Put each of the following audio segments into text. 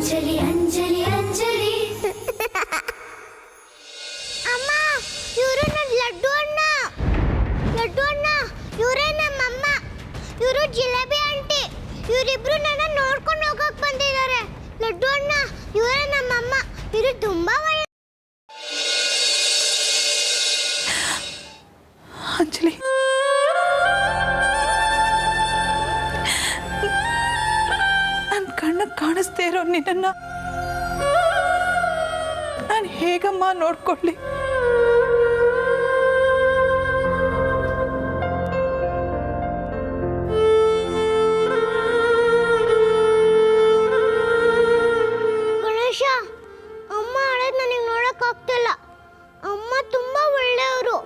ಅಂಜಲಿ ಅಂಜಲಿ ಅಂಜಲಿ. ಅಮ್ಮ, ಇವರು ನನ್ನ ಲಡ್ಡು ಅಣ್ಣ. ಲಡ್ಡು ಅಣ್ಣ, ಇವರೇ ನಮ್ಮಮ್ಮ. ಇವರು ಜಿಲೇಬಿ ಆಂಟಿ. ಇವರಿಬ್ರು ನನ್ನ ನೋಡ್ಕೊಂಡು ಹೋಗಕ್ ಬಂದಿದ್ದಾರೆ. ಲಡ್ಡು ಅಣ್ಣ, ಇವರೇ ನಮ್ಮಮ್ಮ. ಇವರು ತುಂಬಾ ಒಳ್ಳೆ. ಅಂಜಲಿ, ನನ್ನ ಕಣ್ಣ ಕಾಣಿಸ್ದೇ ಇರೋ ನಿನ್ನ ನಾನು ಹೇಗಮ್ಮ ನೋಡ್ಕೊಳ್ಳಿ? ಗಣೇಶ, ಅಮ್ಮ ಅಳೋದು ನನಗೆ ನೋಡಕ್ ಆಗ್ತಿಲ್ಲ. ಅಮ್ಮ ತುಂಬಾ ಒಳ್ಳೆಯವರು.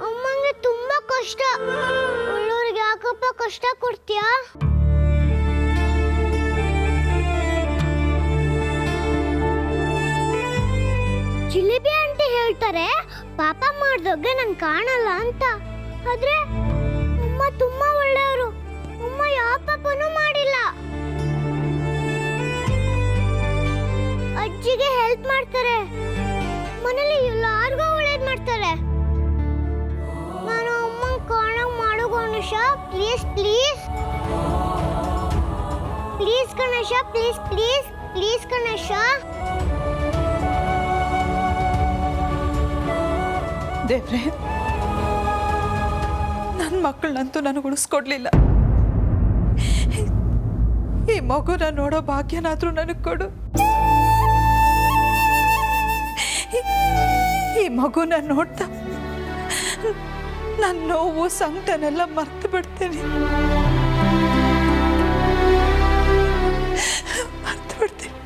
ಅಮ್ಮಂಗೆ ತುಂಬಾ ಕಷ್ಟ. ಒಳ್ಳೆಯವ್ರಿಗೆ ಯಾಕಪ್ಪ ಕಷ್ಟ ಕೊಡ್ತೀಯಾ? ಜಿಲೇಬಿ ಆಂಟಿ ಹೇಳ್ತಾರೆ ಪಾಪ ಮಾಡ್ದೋಗ್ಗೆ ನಂಗೆ ಕಾಣಲ್ಲ ಅಂತ. ಆದ್ರೆ ಅಮ್ಮ ತುಂಬಾ ಒಳ್ಳೆಯವರು. ಅಮ್ಮ ಯಾವ ಪಾಪನೂ ಮಾಡಿಲ್ಲ. ಅಜ್ಜಿಗೆ ಹೆಲ್ಪ್ ಮಾಡ್ತಾರೆ. ಮನೇಲಿ ಎಲ್ಲಾರ್ಗೂ ಒಳ್ಳೇದ್ ಮಾಡ್ತಾರೆ. ನಾನು ಅಮ್ಮನ ಕಾಣಂಗ್ ಮಾಡು Ganesha, please please please Ganesha, please please please Ganesha. ದೇವ್ರೆ, ನನ್ನ ಮಕ್ಕಳನ್ನಂತೂ ನನಗೆ ಉಳಿಸ್ಕೊಡ್ಲಿಲ್ಲ. ಈ ಮಗುನ ನೋಡೋ ಭಾಗ್ಯನಾದ್ರೂ ನನಗೆ ಕೊಡು. ಈ ಮಗುನ ನೋಡ್ತಾ ನನ್ನ ನೋವು ಸಂಕಟನೆಲ್ಲ ಮರ್ತು ಬಿಡ್ತೇನೆ. ಮರ್ತು ಬಿಡ್ತೀನಿ.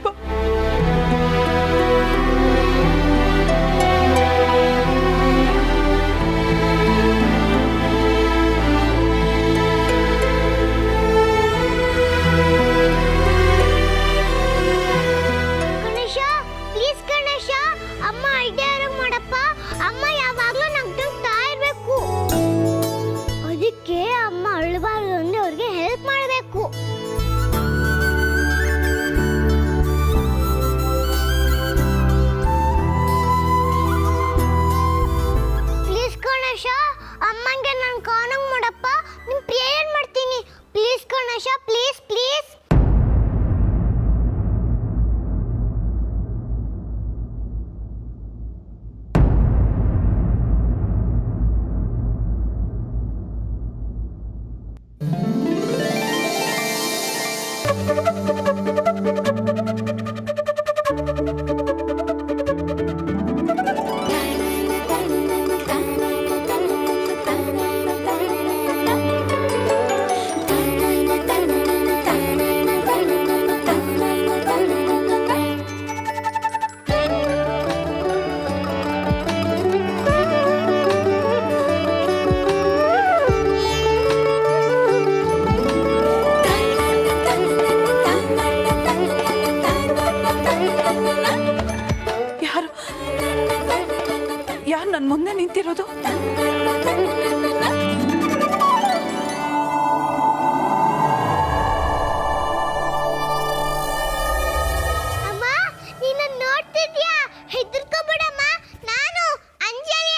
ಗಣೇಶ, ಪ್ಲೀಸ್ ಗಣೇಶ, ಅಮ್ಮ ಐಡಿಯಾ ಮಾಡಪ್ಪ. ಅಮ್ಮ ಯಾವಾಗ್ಲೂ ನಗ್ತಾ ಇರ್ಬೇಕು. ಅದಕ್ಕೆ ಅಮ್ಮ ಅಳಬಾರ್ದು ಅಂದ್ರೆ ಅವ್ರಿಗೆ ಹೆಲ್ಪ್ ಮಾಡಬೇಕು. ಪ್ಲೀಸ್ ಗಣೇಶ, ಅಮ್ಮಂಗೆ ನಾನು ಕಾಣಂಗ್ ಮಾಡಪ್ಪ. ನಿಮ್ ಪ್ರೇಯರ್ ಮಾಡ್ತೀನಿ. Please Ganesha, please please. ಯಾರು ನನ್ನ ಮುಂದೆ ನಿಂತಿರೋದು? ಅಮ್ಮ, ನೀನು ನೋಡ್ತಿದ್ಯಾ? ಹೆದರ್ಕೋಬೇಡಮ್ಮ. ನಾನು ಅಂಜಲಿ.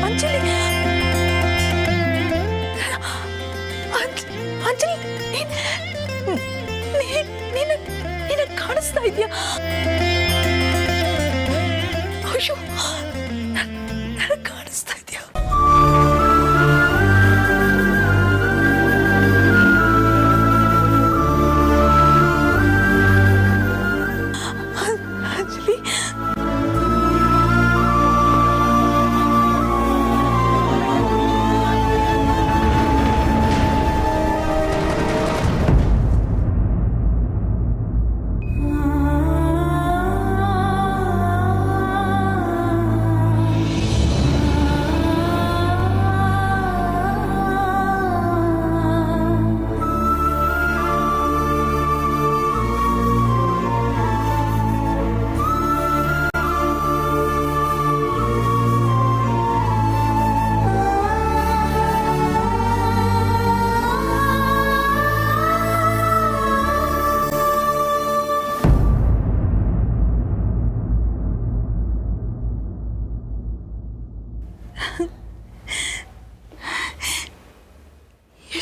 ಅಂಜಲಿ, ಅಂಜಲಿ, ಅಂಜಲಿ, ನೀನು ಕಾಣಿಸ್ತಾ ಇದೆಯಾ? ಅಯ್ಯೋ, ನನಗೆ ಕಾಣಿಸ್ತಾ ಇದೆಯಾ? ಅಂಜಲಿ,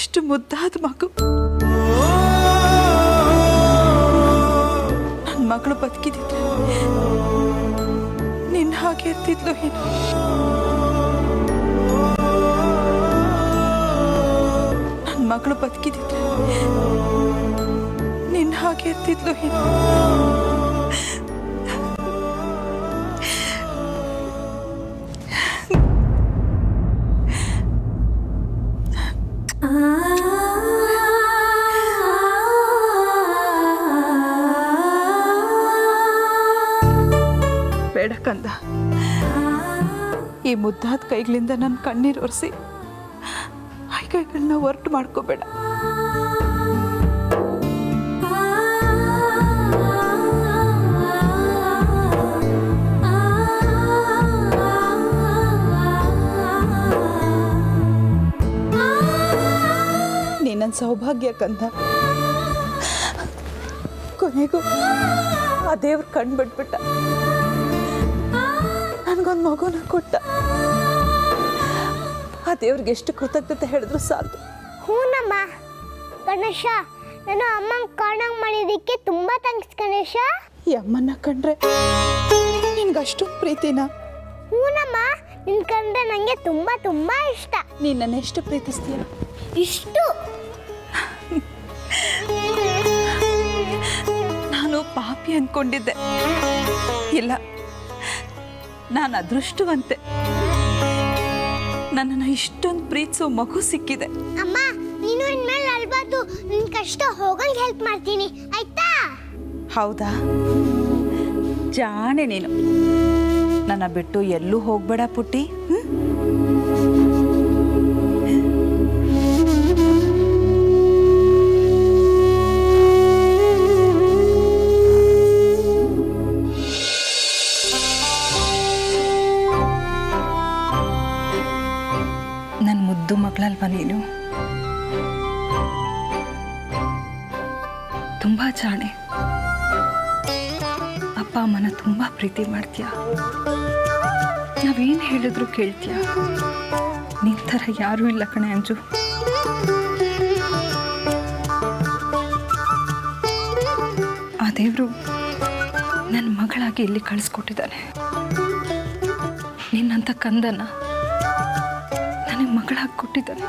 ಎಷ್ಟು ಮುದ್ದಾದ ಮಗು. ನನ್ನ ಮಗಳು ಬದುಕಿದಿದ್ರೆ ನಿನ್ನ ಹಾಗೆ ಇರ್ತಿದ್ಲು ಏನು? ನನ್ನ ಮಗಳು ಬದುಕಿದಿದ್ರೆ ನಿನ್ನ ಹಾಗೆ ಇರ್ತಿದ್ಲು ಏನು? ಬೇಡ ಕಂದ, ಈ ಮುದ್ದಾದ ಕೈಗಳಿಂದ ನನ್ನ ಕಣ್ಣೀರು ಒರೆಸಿ ಕೈಗಳನ್ನ ಹೊರಟು ಮಾಡ್ಕೋಬೇಡ. ನೀ ನನ್ನ ಸೌಭಾಗ್ಯ ಕಂದ. ಕೊನೆಗೂ ಆ ದೇವ್ರ ಕಣ್ಣು ಬಿಟ್ಬಿಟ್ಟ, ನನಗೊಂದು ಮಗುನ ಕೊಟ್ಟ. ಆ ದೇವ್ರಿಗೆ ಎಷ್ಟು ಕೃತಜ್ಞತೆ ಹೇಳಿದ್ರು ಸಾಕು. ಹೂನಮ್ಮ. ಗಣೇಶ, ನಾನು ಅಮ್ಮನ ಕಾಣಂಗ್ ಮಾಡಿದ್ದಕ್ಕೆ ತುಂಬಾ ಥ್ಯಾಂಕ್ಸ್ ಗಣೇಶ. ಈ ಅಮ್ಮನ್ನ ಕಂಡ್ರೆ ನಿನ್ಗೆ ಅಷ್ಟೊಂದು ಪ್ರೀತಿನಾ? ಹೂನಮ್ಮ, ನಿನ್ ಕಂಡ್ರೆ ನನಗೆ ತುಂಬಾ ತುಂಬಾ ಇಷ್ಟ. ನೀನು ನನ್ನ ಎಷ್ಟು ಪ್ರೀತಿಸ್ತೀಯ? ಇಷ್ಟು. ನಾನು ಪಾಪಿ ಅಂದ್ಕೊಂಡಿದ್ದೆ. ಇಲ್ಲ, ನಾನು ಅದೃಷ್ಟವಂತೆ. ನನ್ನನ್ನು ಇಷ್ಟೊಂದು ಪ್ರೀತಿಸೋ ಮಗು ಸಿಕ್ಕಿದೆ. ಅಮ್ಮ, ನೀನು ಇನ್ಮೇಲೆ ಅಲ್ಬಾರ್ದು. ನಿನ್ ಕಷ್ಟ ಹೋಗಂಗೆ ಹೆಲ್ಪ್ ಮಾಡ್ತೀನಿ, ಆಯ್ತಾ? ಹೌದಾ? ಜಾಣೆ ನೀನು. ನನ್ನ ಬಿಟ್ಟು ಎಲ್ಲೂ ಹೋಗ್ಬೇಡ ಪುಟ್ಟಿ. ನನ್ನ ಮುದ್ದು ಮಗಳಲ್ವಾ ನೀನು? ತುಂಬಾ ಜಾಣೆ. ಅಪ್ಪ ಅಮ್ಮನ ತುಂಬಾ ಪ್ರೀತಿ ಮಾಡ್ತೀಯ. ನಾವೇನು ಹೇಳಿದ್ರು ಕೇಳ್ತೀಯ. ನಿನ್ ಥರ ಯಾರೂ ಇಲ್ಲ ಕಣೆ ಅಂಜು. ಆ ದೇವರು ನನ್ನ ಮಗಳಾಗಿ ಇಲ್ಲಿ ಕಳಿಸ್ಕೊಟ್ಟಿದ್ದಾನೆ. ನಿನ್ನಂಥ ಕಂದನ ನನಗೆ ಮಗಳಾಗಿ ಕೊಟ್ಟಿದ್ದಾನೆ.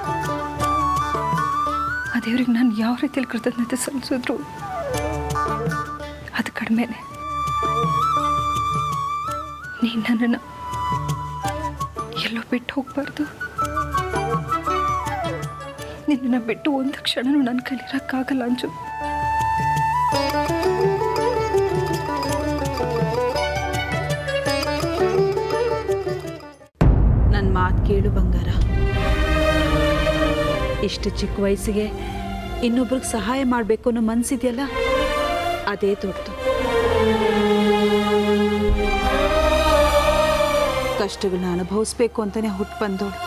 ಆ ದೇವ್ರಿಗೆ ನಾನು ಯಾವ ರೀತಿಯಲ್ಲಿ ಕೃತಜ್ಞತೆ ಸಲ್ಲಿಸಿದ್ರು ಅದು ಕಡಿಮೆನೆ. ನೀನು ನನ್ನನ್ನು ಎಲ್ಲೋ ಬಿಟ್ಟು ಹೋಗ್ಬಾರ್ದು. ನಿನ್ನನ್ನು ಬಿಟ್ಟು ಒಂದು ಕ್ಷಣನೂ ನನ್ನ ಕಲಿಯೋಕ್ಕಾಗಲ್ಲ ಅಂಜು. ನನ್ನ ಮಾತು ಕೇಳು ಬಂಗಾರ. ಇಷ್ಟು ಚಿಕ್ಕ ವಯಸ್ಸಿಗೆ ಇನ್ನೊಬ್ರಿಗೆ ಸಹಾಯ ಮಾಡಬೇಕು ಅನ್ನೋ ಮನಸ್ಸಿದೆಯಲ್ಲ, ಅದೇ ದೊಡ್ಡದು. ಕಷ್ಟಗಳನ್ನ ಅನುಭವಿಸ್ಬೇಕು ಅಂತಲೇ ಹುಟ್ಟು ಬಂದೋಳು.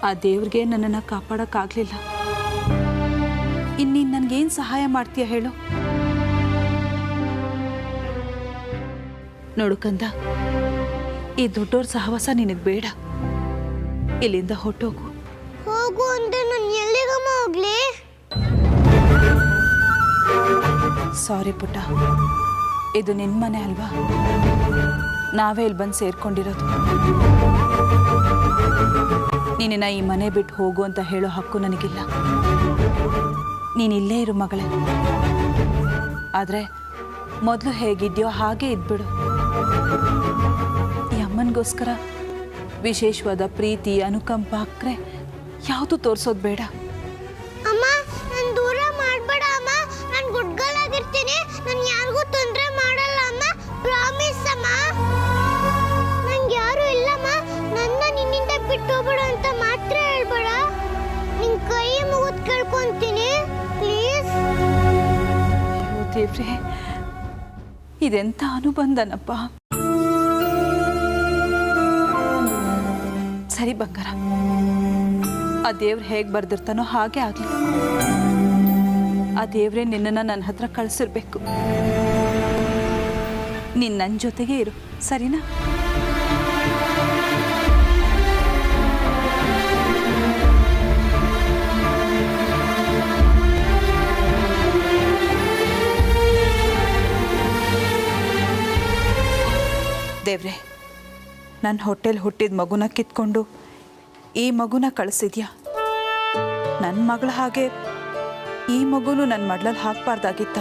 ಆ ದೇವ್ರಿಗೆ ನನ್ನನ್ನು ಕಾಪಾಡೋಕ್ಕಾಗಲಿಲ್ಲ. ಇನ್ನೀನು ನನಗೇನು ಸಹಾಯ ಮಾಡ್ತೀಯ ಹೇಳು? ನೋಡು ಕಂದ, ಈ ದೊಡ್ಡವ್ರ ಸಹವಾಸ ನಿನಗೆ ಬೇಡ. ಇಲ್ಲಿಂದ ಹೊಟ್ಟೋಗು. ಹೋಗು ಅಂದ್ರೆ ನಾನು ಎಲ್ಲಿಗಮ್ಮ ಹೋಗ್ಲಿ? ಸಾರಿ ಪುಟ್ಟ, ಇದು ನಿನ್ನ ಮನೆ ಅಲ್ವಾ? ನಾವೇ ಇಲ್ಲಿ ಬಂದು ಸೇರ್ಕೊಂಡಿರೋದು. ನೀನಿನ್ನ ಈ ಮನೆ ಬಿಟ್ಟು ಹೋಗು ಅಂತ ಹೇಳೋ ಹಕ್ಕು ನನಗಿಲ್ಲ. ನೀನಿಲ್ಲೇ ಇರು ಮಗಳೇ. ಆದರೆ ಮೊದಲು ಹೇಗಿದ್ಯೋ ಹಾಗೆ ಇದ್ಬಿಡು. ಈ ಅಮ್ಮನಿಗೋಸ್ಕರ ವಿಶೇಷವಾದ ಪ್ರೀತಿ, ಅನುಕಂಪ, ಅಕ್ರೆ ಯಾವುದು ತೋರಿಸೋದು ಬೇಡ. ಅಮ್ಮ, ನಾನು ದೂರ ಮಾಡಬೇಡ ಅಮ್ಮ. ನಾನು ಗುಡ್ಗಲಾಗಿರ್ತೀನಿ. ನಾನು ಯಾರಿಗೂ ತೊಂದರೆ ಮಾಡಲ್ಲ ಅಮ್ಮ. ಪ್ರಾಮಿಸ್ ಅಮ್ಮ. ನಂಗೆ ಯಾರು ಇಲ್ಲಮ್ಮ. ನನ್ನ ನಿನ್ನಿಂದ ಬಿಟ್ಟು ಹೋಗ್ಬೇಡ ಅಂತ ಮಾತ್ರ ಹೇಳ್ಬೇಡ. ನಿನ್ ಕೈ ಮುಗಿದು ಕೇಳ್ಕೊಂತೀನಿ ಪ್ಲೀಸ್. ಅಯ್ಯೋ ದೇವ್ರೇ, ಇದೆಂಥ ಅನುಬಂಧನಪ್ಪ. ಸರಿ ಬಂಗಾರ, ಆ ದೇವ್ರು ಹೇಗೆ ಬರ್ದಿರ್ತಾನೋ ಹಾಗೆ ಆಗಲಿ. ಆ ದೇವ್ರೇ ನಿನ್ನನ್ನು ನನ್ನ ಹತ್ರ ಕಳಿಸಿರ್ಬೇಕು. ನೀನು ನನ್ನ ಜೊತೆಗೆ ಇರು, ಸರಿನಾ? ನನ್ನ ಹೊಟ್ಟೆಲಿ ಹುಟ್ಟಿದ ಮಗುನ ಕಿತ್ಕೊಂಡು ಈ ಮಗುನ ಕಳಿಸಿದ್ಯಾ? ನನ್ನ ಮಗಳ ಹಾಗೆ ಈ ಮಗುನು ನನ್ನ ಮಡ್ಲಲ್ಲಿ ಹಾಕಬಾರ್ದಾಗಿತ್ತ?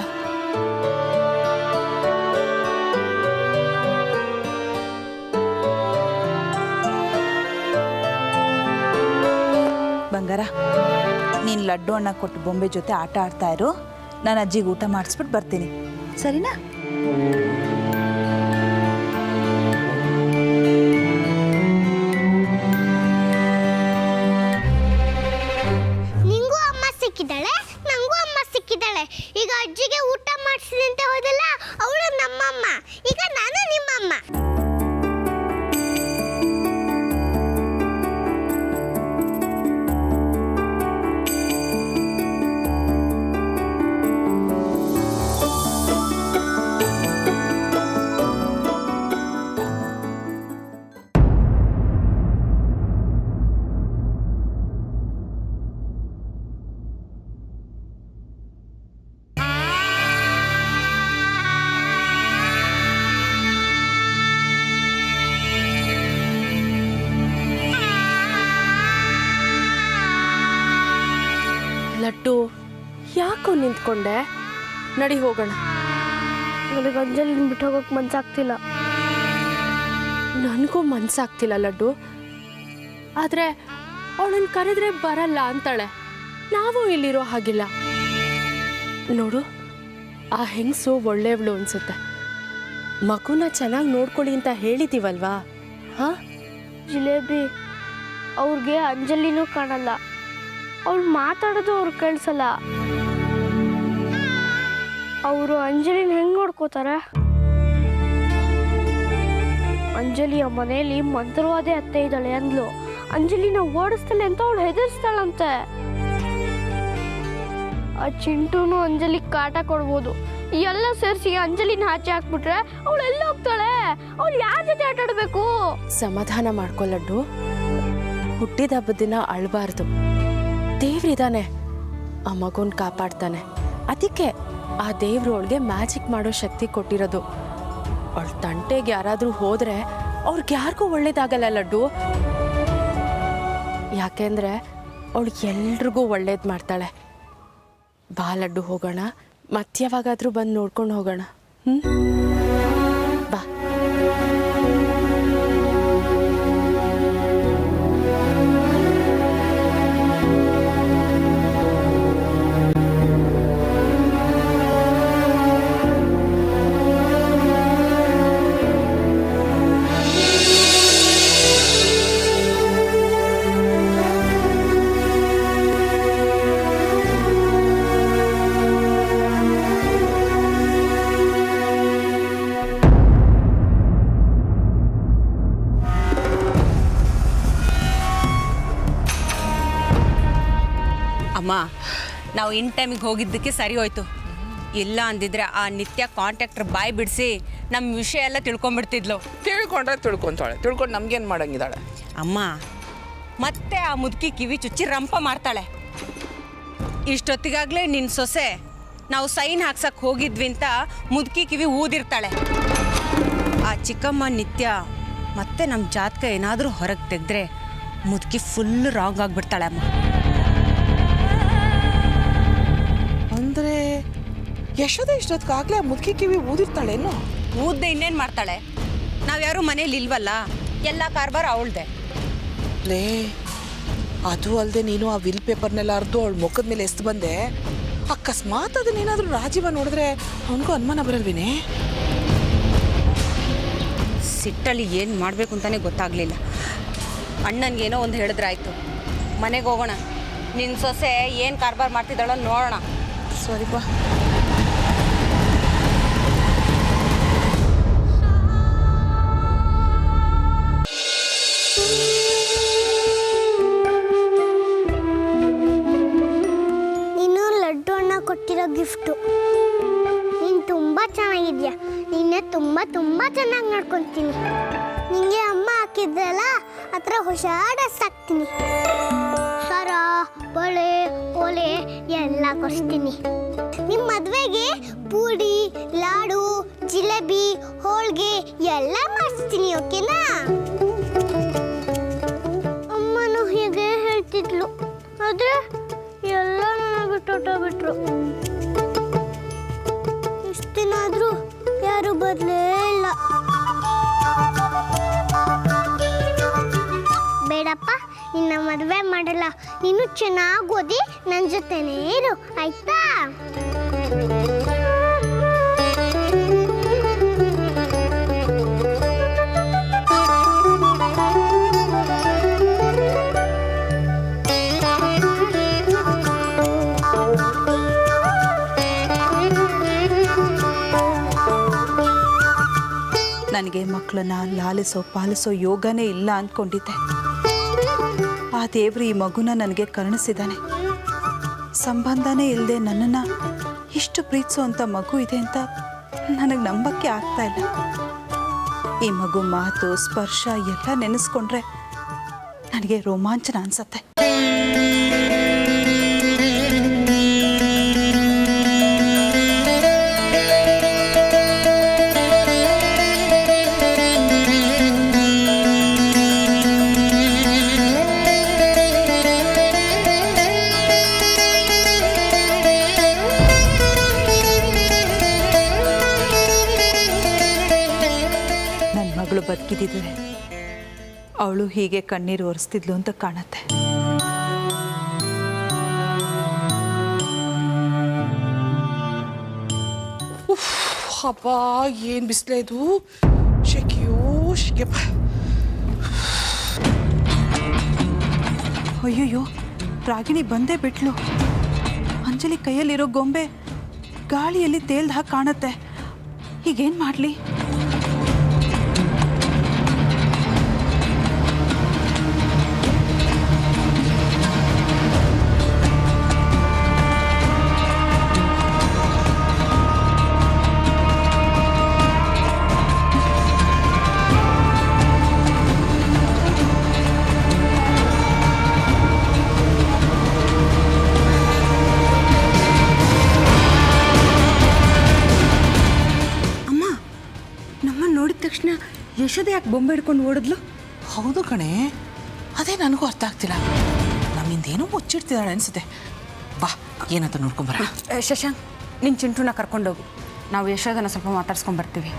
ಬಂಗಾರ, ನೀನು ಲಡ್ಡು ಅಣ್ಣ ಕೊಟ್ಟು ಬೊಂಬೆ ಜೊತೆ ಆಟ ಆಡ್ತಾ ಇರು. ನಾನು ಅಜ್ಜಿಗೆ ಊಟ ಮಾಡಿಸ್ಬಿಟ್ಟು ಬರ್ತೀನಿ, ಸರಿನಾ? ನಿಂಗೂ ಅಮ್ಮ ಸಿಕ್ಕಿದ್ದಾಳೆ, ನಂಗೂ ಅಮ್ಮ ಸಿಕ್ಕಿದ್ದಾಳೆ. ಈಗ ಅಜ್ಜಿಗೆ ಊಟ ಮಾಡಿಸಿದೆ ಅಂತ ಹೋದಲ್ಲ, ಅವಳು ನಮ್ಮಮ್ಮ. ಈಗ ನಾನು ನಿಮ್ಮಮ್ಮ. ಲಡ್ಡು, ಯಾಕೋ ನಿಂತ್ಕೊಂಡೆ? ನಡಿ ಹೋಗೋಣ. ನನಗೆ ಅಂಜಲಿನ ಬಿಟ್ಟು ಹೋಗೋಕೆ ಮನ್ಸಾಗ್ತಿಲ್ಲ. ನನಗೂ ಮನ್ಸಾಗ್ತಿಲ್ಲ ಲಡ್ಡು. ಆದರೆ ಅವಳನ್ನು ಕರೆದ್ರೆ ಬರಲ್ಲ ಅಂತಾಳೆ. ನಾವು ಇಲ್ಲಿರೋ ಹಾಗಿಲ್ಲ. ನೋಡು, ಆ ಹೆಂಗಸು ಒಳ್ಳೆಯವಳು ಅನ್ಸುತ್ತೆ. ಮಗುನ ಚೆನ್ನಾಗಿ ನೋಡ್ಕೊಳ್ಳಿ ಅಂತ ಹೇಳಿದ್ದೀವಲ್ವಾ? ಹಾಂ, ಜಿಲೇಬಿ, ಅವ್ರಿಗೆ ಅಂಜಲಿನೂ ಕಾಣಲ್ಲ. ಅವ್ರು ಮಾತಾಡೋದು ಅವ್ರು ಕೇಳಿಸಲ್ಲ. ಅವರು ಅಂಜಲಿನ ಹೆಂಗೆ ನೋಡ್ಕೋತಾರೆ? ಅಂಜಲಿಯ ಮನೆಯಲ್ಲಿ ಮಂತ್ರವಾದಿ ಅತ್ತೆ ಇದ್ದಾಳೆ ಅಂದ್ಲು. ಅಂಜಲಿನ ಓಡಿಸ್ತಾಳೆ ಅಂತ ಅವಳು ಹೆದರ್ಸ್ತಾಳಂತೆ. ಆ ಚಿಂಟೂನು ಅಂಜಲಿಗೆ ಕಾಟ ಕೊಡ್ಬೋದು. ಎಲ್ಲ ಸೇರಿಸಿ ಅಂಜಲಿನ ಆಚೆ ಹಾಕ್ಬಿಟ್ರೆ ಅವಳು ಎಲ್ಲ ಹೋಗ್ತಾಳೆ? ಅವಳು ಯಾರ ಜೊತೆ ಆಟ ಆಡಬೇಕು? ಸಮಾಧಾನ ಮಾಡ್ಕೊ ಲಡ್ಡು. ಹುಟ್ಟಿದ ಹಬ್ಬದ ದಿನ ಅಳಬಾರ್ದು. ದೇವ್ರಿದ್ದಾನೆ, ಆ ಮಗುನ ಕಾಪಾಡ್ತಾನೆ. ಅದಕ್ಕೆ ಆ ದೇವ್ರು ಅವಳಿಗೆ ಮ್ಯಾಜಿಕ್ ಮಾಡೋ ಶಕ್ತಿ ಕೊಟ್ಟಿರೋದು. ಅವಳ ತಂಟೆಗೆ ಯಾರಾದರೂ ಹೋದರೆ ಅವ್ರಿಗೆ ಯಾರಿಗೂ ಒಳ್ಳೇದಾಗಲ್ಲ ಲಡ್ಡು. ಯಾಕೆಂದರೆ ಅವಳು ಎಲ್ರಿಗೂ ಒಳ್ಳೇದು ಮಾಡ್ತಾಳೆ. ಬಾ ಲಡ್ಡು, ಹೋಗೋಣ. ಮತ್ತೆ ಯಾವಾಗಾದರೂ ಬಂದು ನೋಡ್ಕೊಂಡು ಹೋಗೋಣ. ಬಾ. ಅಮ್ಮ, ನಾವು ಇನ್ ಟೈಮಿಗೆ ಹೋಗಿದ್ದಕ್ಕೆ ಸರಿ ಹೋಯ್ತು. ಇಲ್ಲ ಅಂದಿದ್ರೆ ಆ ನಿತ್ಯ ಕಾಂಟ್ರಾಕ್ಟರ್ ಬಾಯಿ ಬಿಡಿಸಿ ನಮ್ಮ ವಿಷಯ ಎಲ್ಲ ತಿಳ್ಕೊಂಡ್ಬಿಡ್ತಿದ್ಲು. ತಿಳ್ಕೊಂಡ್ರೆ ತಿಳ್ಕೊಂಡು ನಮ್ಗೇನು ಮಾಡಂಗಿದ್ದಾಳೆ ಅಮ್ಮ. ಮತ್ತೆ ಆ ಮುದುಕಿ ಕಿವಿ ಚುಚ್ಚಿ ರಂಪ ಮಾಡ್ತಾಳೆ. ಇಷ್ಟೊತ್ತಿಗಾಗಲೇ ನಿನ್ನ ಸೊಸೆ ನಾವು ಸೈನ್ ಹಾಕ್ಸಕ್ಕೆ ಹೋಗಿದ್ವಿ ಅಂತ ಮುದುಕಿ ಕಿವಿ ಊದಿರ್ತಾಳೆ. ಆ ಚಿಕ್ಕಮ್ಮ ನಿತ್ಯ ಮತ್ತೆ ನಮ್ಮ ಜಾತಕ ಏನಾದರೂ ಹೊರಗೆ ತೆಗೆದ್ರೆ ಮುದುಕಿ ಫುಲ್ ರಾಂಗ್ ಆಗಿಬಿಡ್ತಾಳೆ ಅಮ್ಮ. ಅಂದರೆ ಯಶೋದ ಇಷ್ಟೊತ್ತಿಗಾಗಲೇ ಮುದುಕಿ ಕಿವಿ ಊದಿರ್ತಾಳೇನು? ಊದ್ದೆ ಇನ್ನೇನು ಮಾಡ್ತಾಳೆ? ನಾವ್ಯಾರೂ ಮನೇಲಿ ಇಲ್ವಲ್ಲ, ಎಲ್ಲ ಕಾರ್ಬಾರ್ ಅವಳ್ದೆ. ಲೇ, ಅದು ಅಲ್ಲದೆ ನೀನು ಆ ವಿಲ್ ಪೇಪರ್ನೆಲ್ಲ ಅರ್ದು ಅವಳ ಮುಖದ ಮೇಲೆ ಎಸ್ದು ಬಂದೆ. ಅಕಸ್ಮಾತ್ ಅದನ್ನೇನಾದರೂ ರಾಜೀವ ನೋಡಿದ್ರೆ ಅವನಿಗೂ ಅನುಮಾನ ಬರಲ್ವೇನೆ? ಸಿಟ್ಟಲ್ಲಿ ಏನು ಮಾಡಬೇಕು ಅಂತಲೇ ಗೊತ್ತಾಗಲಿಲ್ಲ. ಅಣ್ಣನಿಗೇನೋ ಒಂದು ಹೇಳಿದ್ರಾಯ್ತು. ಮನೆಗೆ ಹೋಗೋಣ. ನಿನ್ನ ಸೊಸೆ ಏನು ಕಾರ್ಬಾರ್ ಮಾಡ್ತಿದ್ದಾಳೋ ನೋಡೋಣ. ಸರಿಪ್ಪ. ನೀನು ಲಡ್ಡು ಅಣ್ಣ ಕೊಟ್ಟಿರೋ ಗಿಫ್ಟು. ನೀನು ತುಂಬ ಚೆನ್ನಾಗಿದ್ಯಾ. ನಿನ್ನ ತುಂಬ ತುಂಬ ಚೆನ್ನಾಗಿ ನೋಡ್ಕೊತೀನಿ. ನಿಂಗೆ ಅಮ್ಮ ಹಾಕಿದ್ರಲ್ಲ, ಆ ಥರ ಹುಷಾರ ಸಾಕ್ತೀನಿ. ಸರ, ಬಳೆ, ಓಲೆ ಎಲ್ಲ ಕೊಡಿಸ್ತೀನಿ. ನಿಮ್ಮ ಮದುವೆಗೆ ಪೂಡಿ, ಲಾಡು, ಜಿಲೇಬಿ, ಹೋಳಿಗೆ ಎಲ್ಲ ಮಾಡಿಸ್ತೀನಿ. ಓಕೆನಾ? ನೋಡಿದ್ರೆ ಎಲ್ಲ ನನ್ನ ಬಿಟ್ಟುಬಿಟ್ರು. ಇಷ್ಟು ದಿನ ಆದ್ರೂ ಯಾರು ಬರಲೇ ಇಲ್ಲ. ಬೇಡಪ್ಪ, ನಿನ್ನ ಮದುವೆ ಮಾಡಲ್ಲ. ನೀನು ಚೆನ್ನಾಗಿ ಓದಿ ನನ್ನ ಜೊತೆನೇ ಇರು, ಆಯ್ತಾ? ನನಗೆ ಮಕ್ಕಳನ್ನ ಲಾಲಿಸೋ ಪಾಲಿಸೋ ಯೋಗನೇ ಇಲ್ಲ ಅಂದ್ಕೊಂಡಿದ್ದೆ. ಆ ದೇವರು ಈ ಮಗುನ ನನಗೆ ಕರುಣಿಸಿದ್ದಾನೆ. ಸಂಬಂಧನೇ ಇಲ್ಲದೆ ನನ್ನನ್ನು ಇಷ್ಟು ಪ್ರೀತಿಸೋವಂಥ ಮಗು ಇದೆ ಅಂತ ನನಗೆ ನಂಬಕ್ಕೆ ಆಗ್ತಾ ಇಲ್ಲ. ಈ ಮಗು ಮಾತು ಸ್ಪರ್ಶ ಎಲ್ಲ ನೆನೆಸ್ಕೊಂಡ್ರೆ ನನಗೆ ರೋಮಾಂಚನ ಅನ್ಸತ್ತೆ. ಬದುಕಿದ್ದಿದ್ರೆ ಅವಳು ಹೀಗೆ ಕಣ್ಣೀರು ಒರೆಸ್ತಿದ್ಲು ಅಂತ ಕಾಣತ್ತೆ. ಅಪ್ಪ, ಏನು ಬಿಸಿಲೇ ಇದು! ಶೆಕೆಯೋ ಶೆಕೆಪ್ಪ. ಅಯ್ಯಯ್ಯೋ, ರಾಗಿಣಿ ಬಂದೇ ಬಿಟ್ಲು. ಅಂಜಲಿ ಕೈಯಲ್ಲಿರೋ ಗೊಂಬೆ ಗಾಳಿಯಲ್ಲಿ ತೇಲ್ದ ಹಾಗೆ ಕಾಣತ್ತೆ. ಈಗೇನು ಮಾಡಲಿ? ಯಶೋದೆ ಯಾಕೆ ಬೊಂಬೆ ಹಿಡ್ಕೊಂಡು ಓಡಿದ್ಲು? ಹೌದು ಕಣೆ, ಅದೇ ನನಗೂ ಅರ್ಥ ಆಗ್ತಿಲ್ಲ. ನಮ್ಮಿಂದೇನೋ ಮುಚ್ಚಿಡ್ತಿದ್ದಾಳೆ ಅನ್ಸುತ್ತೆ. ಬಾ, ಏನಂತ ನೋಡ್ಕೊಂಬರ. ಶಶಾಂಕ್, ನಿನ್ನ ಚಿಂಟುನ ಕರ್ಕೊಂಡೋಗು. ನಾವು ಯಶೋದನ ಸ್ವಲ್ಪ ಮಾತಾಡ್ಸ್ಕೊಂಡ್ಬರ್ತೀವಿ.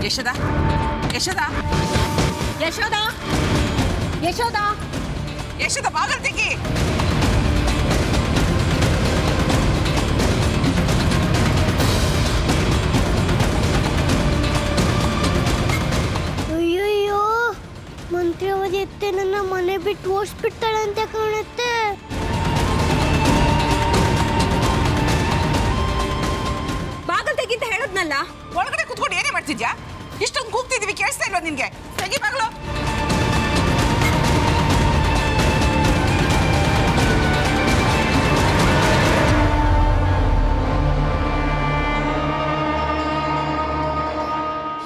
ಯಶೋದ, ಯಶೋದ, ಯಶೋದ, ಯಶೋದ, ಯಶೋದ, ಬಾಗಿಲು ತೆಗಿ. ಅಯ್ಯಯ್ಯೋ, ಮಂತ್ರಿಯವಧಿ ಎತ್ತೆ ನನ್ನ ಮನೆ ಬಿಟ್ಟು ಓಡಿಸ್ಬಿಡ್ತಾಳೆ ಅಂತ ಕಾಣುತ್ತೆ. ಬಾಗಿಲು ತೆಗಿಂತ ಹೇಳದ್ನಲ್ಲ. ಒಳಗಡೆ ಕುತ್ಕೊಂಡು ಏನೇ ಮಾಡ್ತಿದ್ಯಾ? ಇಷ್ಟೊಂದು ಕೂಗ್ತಿದೀವಿ, ಕೇಳಿಸ್ತಾ ಇಲ್ವಾ ನಿನ್ಗೆ? ತೆಗಿ ಬಾಗ್ಲು.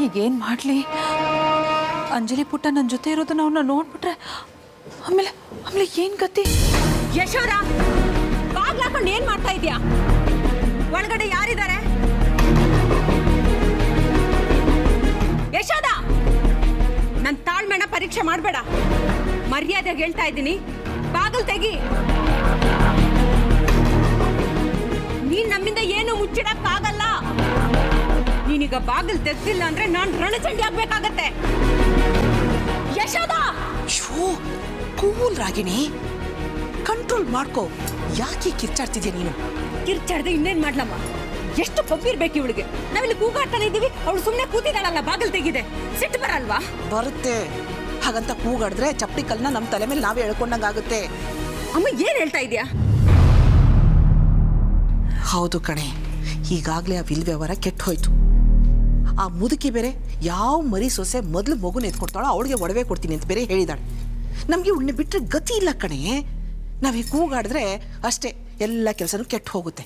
ಈಗೇನು ಮಾಡಲಿ? ಅಂಜಲಿ ಪುಟ್ಟ ನನ್ನ ಜೊತೆ ಇರೋದನ್ನ ಅವನ್ನ ನೋಡ್ಬಿಟ್ರೆ ಆಮೇಲೆ ಏನು ಗತಿ? ಯಶೋದ, ಬಾಗ್ಲು ಹಾಕೊಂಡು ಏನ್ ಮಾಡ್ತಾ ಇದೀಯಾ? ಒಳಗಡೆ ಯಾರಿದ್ದಾರೆ? ಯಶೋದ, ನನ್ನ ತಾಳ್ಮೆನ ಪರೀಕ್ಷೆ ಮಾಡಬೇಡ. ಮರ್ಯಾದೆಗೆ ಹೇಳ್ತಾ ಇದ್ದೀನಿ, ಬಾಗಿಲು ತೆಗಿ. ನೀನ್ ನಮ್ಮಿಂದ ಏನು ಮುಚ್ಚಿಡಕ್ಕಾಗಲ್ಲ. ನೀನೀಗ ಬಾಗಿಲು ತೆಗ್ದಿಲ್ಲ ಅಂದ್ರೆ ನಾನು ರಣಚಂಡಿ ಆಗ್ಬೇಕಾಗತ್ತೆ. ಯಶೋದ! ಶೋ, ಕೂಲ್ ರಾಗಿಣಿ, ಕಂಟ್ರೋಲ್ ಮಾಡ್ಕೋ. ಯಾಕೆ ಕಿರ್ಚಾಡ್ತಿದ್ಯಾ ನೀನು? ಕಿರ್ಚಾಡ್ದೆ ಇನ್ನೇನ್ ಮಾಡ್ಲಮ್ಮ? ಎಷ್ಟು ಕೊಬ್ಬಿರ್ಬೇಕು ಇವಳಿಗೆ. ನಾವಿಲ್ಲಿ ಕೂಗಾಡ್ತಾನೆ ಇದೀವಿ, ಅವಳು ಸುಮ್ಮನೆ ಕೂತಿದ್ದಾಳಲ್ಲ, ಬಾಗಿಲು ತೆಗಿದೆ. ಸಿಟ್ಟು ಬರಲ್ವಾ? ಬರುತ್ತೆ. ಹಾಗಂತ ಕೂಗಾಡಿದ್ರೆ ಚಪ್ಪಡಿ ಕಲ್ನ ನಮ್ಮ ತಲೆ ಮೇಲೆ ನಾವೇ ಎಳ್ಕೊಂಡಂಗಾಗುತ್ತೆ. ಅಮ್ಮ, ಏನ್ ಹೇಳ್ತಾ ಇದೀಯಾ? ಹೌದು ಕಣೆ, ಈಗಾಗಲೇ ಆ ವಿಲ್ ವ್ಯವಹಾರ ಕೆಟ್ಟು ಹೋಯ್ತು. ಆ ಮುದುಕಿ ಬೇರೆ ಯಾವ ಮರಿ ಸೊಸೆ ಮೊದಲು ಮಗುನ ಎತ್ಕೊಡ್ತಾಳೋ ಅವಳಿಗೆ ಒಡವೆ ಕೊಡ್ತೀನಿ ಅಂತ ಬೇರೆ ಹೇಳಿದಾಳೆ. ನಮಗೆ ಉಣ್ಣೆ ಬಿಟ್ಟರೆ ಗತಿ ಇಲ್ಲ ಕಣೆ. ನಾವೀಗ ಕೂಗಾಡಿದ್ರೆ ಅಷ್ಟೇ, ಎಲ್ಲ ಕೆಲಸನೂ ಕೆಟ್ಟು ಹೋಗುತ್ತೆ.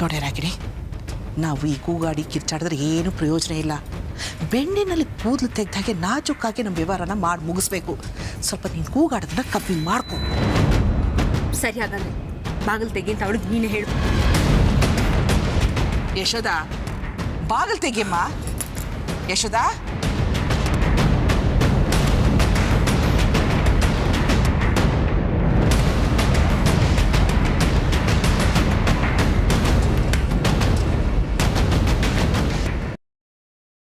ನೋಡೇ ರಾಗಿಣಿ, ನಾವು ಈ ಕೂಗಾಡಿ ಕಿರ್ಚಾಡಿದ್ರೆ ಏನು ಪ್ರಯೋಜನ ಇಲ್ಲ. ಬೆಣ್ಣಿನಲ್ಲಿ ಕೂದಲು ತೆಗೆದಾಗೆ ನಾಜುಕಾಗಿ ನಮ್ಮ ವ್ಯವಹಾರನ ಮಾಡಿ ಮುಗಿಸ್ಬೇಕು. ಸ್ವಲ್ಪ ನೀನು ಕೂಗಾಡೋದನ್ನ ಕಮ್ಮಿ ಮಾಡ್ಕೊ. ಸರಿ, ಹಾಗಾದ್ರೆ ಬಾಗಿಲು ತೆಗಿ ಅಂತ ಅವಳಿಗೆ ನೀನೇ ಹೇಳು. ಯಶೋದ, ಬಾಗಿಲು ತೆಗಿಯಮ್ಮ. ಯಶೋದ.